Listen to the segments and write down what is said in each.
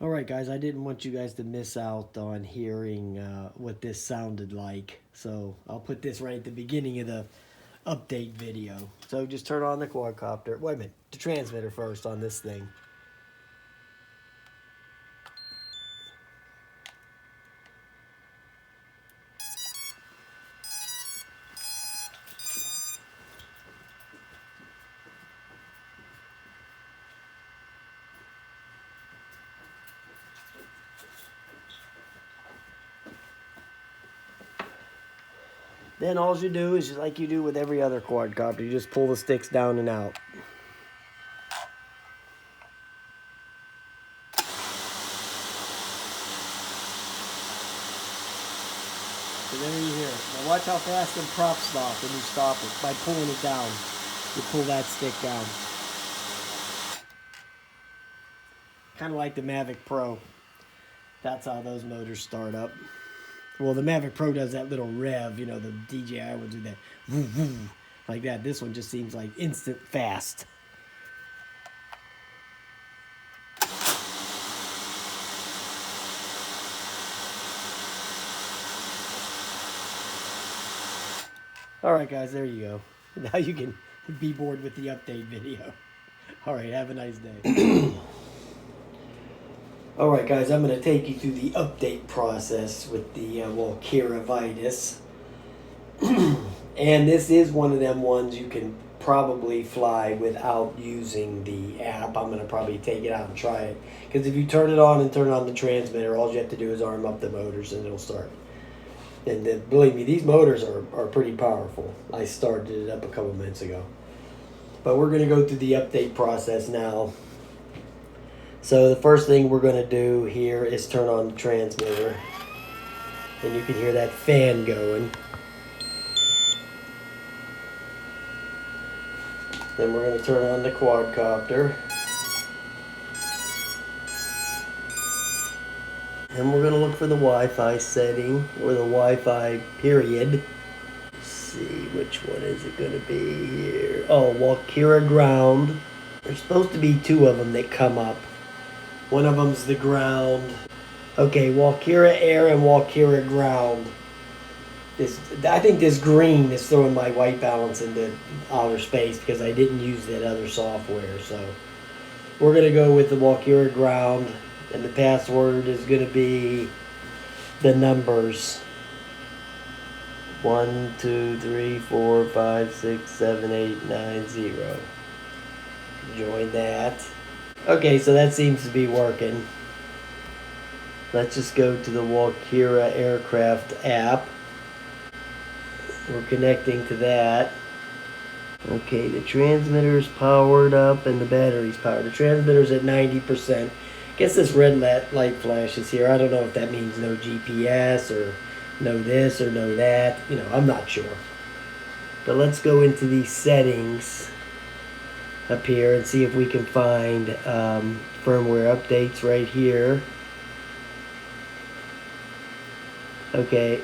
Alright guys, I didn't want you guys to miss out on hearing what this sounded like. So I'll put this right at the beginning of the update video. So just turn on the quadcopter. Wait a minute, the transmitter first on this thing. Then all you do is just like you do with every other quadcopter, you just pull the sticks down and out. So there you hear it. Now watch how fast the props stop when you stop it by pulling it down. You pull that stick down. Kind of like the Mavic Pro. That's how those motors start up. Well, the Mavic Pro does that little rev, you know, the DJI will do that, woo, woo, like that. This one just seems like instant fast. Alright guys, there you go. Now you can be bored with the update video. Alright, have a nice day. Alright guys, I'm going to take you through the update process with the Walkera Vitus. And this is one of them ones you can probably fly without using the app. I'm going to probably take it out and try it. Because if you turn it on and turn on the transmitter, all you have to do is arm up the motors and it'll start. And believe me, these motors are pretty powerful. I started it up a couple minutes ago. But we're going to go through the update process now. So the first thing we're going to do here is turn on the transmitter. And you can hear that fan going. Then we're going to turn on the quadcopter. And we're going to look for the Wi-Fi setting, or the Wi-Fi period. Let's see, which one is it going to be here? Oh, Walkera ground. There's supposed to be two of them that come up. One of them's the ground. Okay, Walkera air and Walkera ground. I think this green is throwing my white balance into outer space because I didn't use that other software. So we're going to go with the Walkera ground. And the password is going to be the numbers 1, 2, 3, 4, 5, 6, 7, 8, 9, 0. Join that. Okay, so that seems to be working. Let's just go to the Walkera aircraft app. We're connecting to that. Okay, the transmitter's powered up and the battery's powered. The transmitter's at 90%. Guess this red light flashes here. I don't know if that means no GPS or no this or no that. You know, I'm not sure. But let's go into these settings up here and see if we can find firmware updates right here. Okay.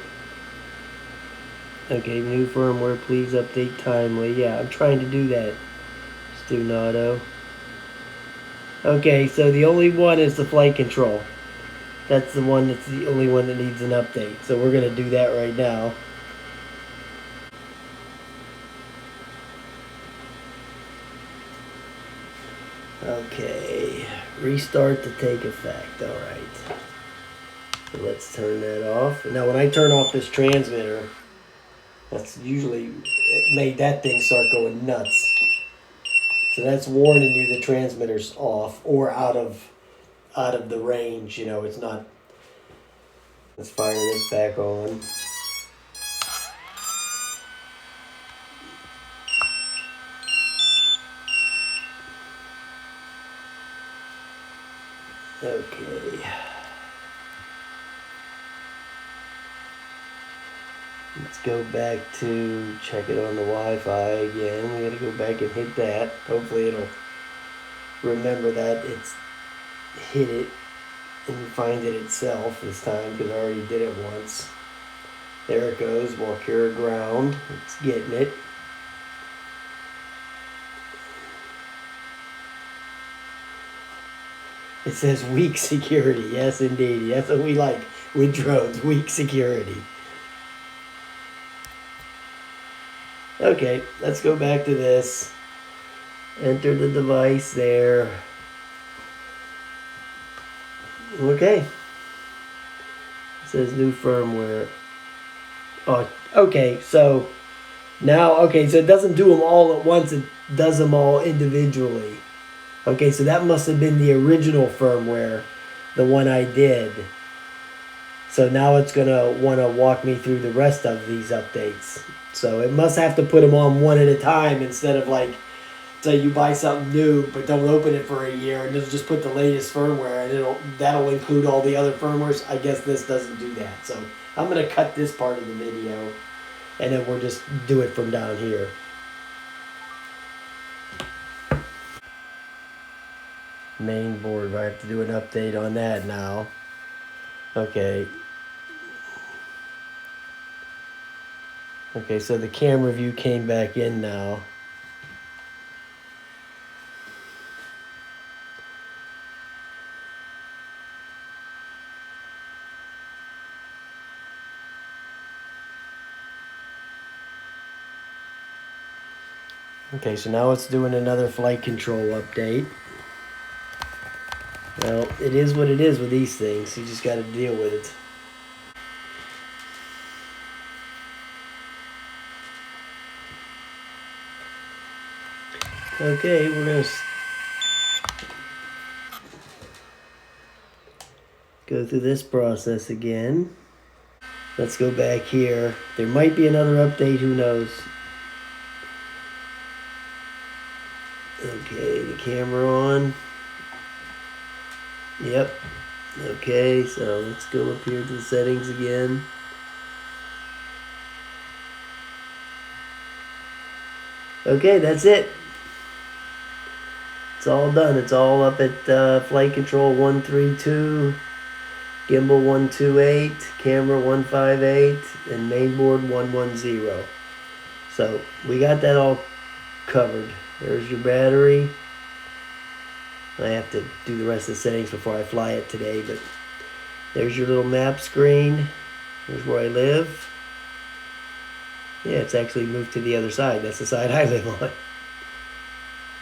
Okay, new firmware, please update timely. Yeah, I'm trying to do that. Student auto. Okay, so the only one is the flight control. That's the one that's the only one that needs an update. So we're going to do that right now. Okay, restart to take effect. Alright. So let's turn that off. Now when I turn off this transmitter, that's usually, it made that thing start going nuts. So that's warning you the transmitter's off or out of the range. You know, it's not. Let's fire this back on. Okay. Let's go back to check it on the Wi-Fi again. We gotta go back and hit that. Hopefully it'll remember that it's hit it and find it itself this time because I already did it once. There it goes, Walkera ground. It's getting it. It says weak security. Yes, indeed. That's what we like with drones. Weak security. Okay, let's go back to this. Enter the device there. Okay. It says new firmware. Oh, okay. So now, okay, so it doesn't do them all at once. It does them all individually. Okay, so that must have been the original firmware, the one I did. So now it's going to want to walk me through the rest of these updates. So it must have to put them on one at a time instead of like, say you buy something new but don't open it for a year and it'll just put the latest firmware and that'll include all the other firmwares. I guess this doesn't do that. So I'm going to cut this part of the video and then we'll just do it from down here. Main board, I have to do an update on that now. Okay. Okay, so the camera view came back in now. Okay, so now it's doing another flight control update. Well, it is what it is with these things. You just got to deal with it. Okay, we're going to go through this process again. Let's go back here. There might be another update, who knows. Okay, the camera on. Yep. Okay, so let's go up here to the settings again. Okay, that's it. It's all done. It's all up at flight control 132, gimbal 128, camera 158, and mainboard 110. So we got that all covered. There's your battery. I have to do the rest of the settings before I fly it today, but there's your little map screen. There's where I live. Yeah, it's actually moved to the other side. That's the side I live on.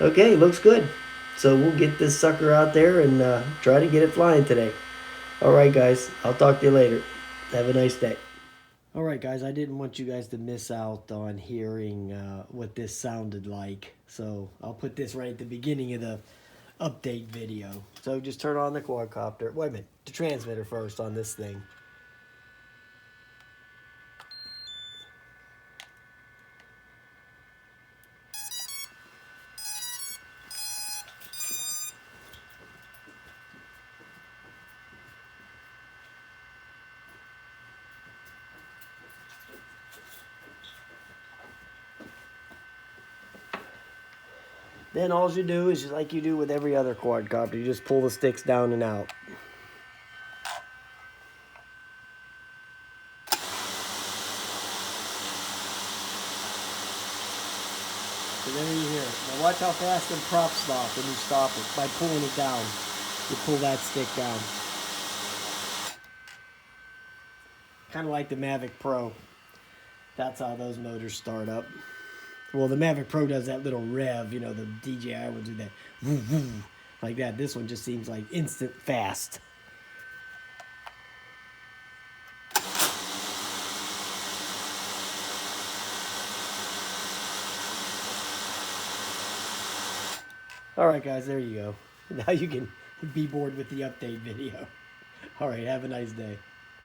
Okay, looks good. So we'll get this sucker out there and try to get it flying today. Alright guys, I'll talk to you later. Have a nice day. Alright guys, I didn't want you guys to miss out on hearing what this sounded like. So I'll put this right at the beginning of the update video. So just turn on the quadcopter. Wait a minute, the transmitter first on this thing. Then all you do is just like you do with every other quadcopter, you just pull the sticks down and out. So there you hear it. Now watch how fast the props stop when you stop it by pulling it down. You pull that stick down. Kind of like the Mavic Pro. That's how those motors start up. Well, the Mavic Pro does that little rev, you know, the DJI will do that, woo, woo, like that. This one just seems like instant fast. Alright guys, there you go. Now you can be bored with the update video. Alright, have a nice day.